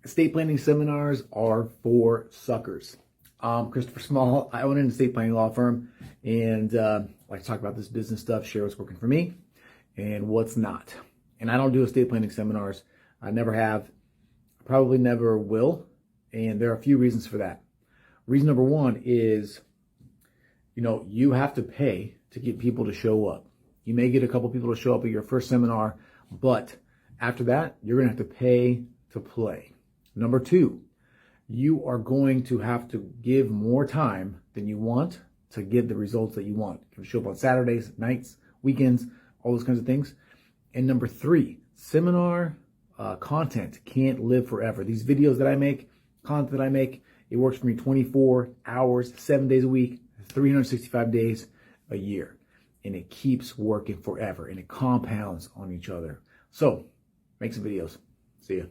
estate planning seminars are for suckers. Christopher Small, I own an estate planning law firm, and I like to talk about this business stuff, share what's working for me and what's not. And I don't do estate planning seminars. I never have, probably never will, and there are a few reasons for that. Reason number one is, you have to pay to get people to show up. You may get a couple people to show up at your first seminar, but after that, you're going to have to pay to play. Number two, you are going to have to give more time than you want to get the results that you want. You show up on Saturdays, nights, weekends, all those kinds of things. And number three, seminar content can't live forever. These videos that I make, content that I make, it works for me 24 hours, 7 days a week, 365 days a year. And it keeps working forever, and it compounds on each other. So make some videos. See ya.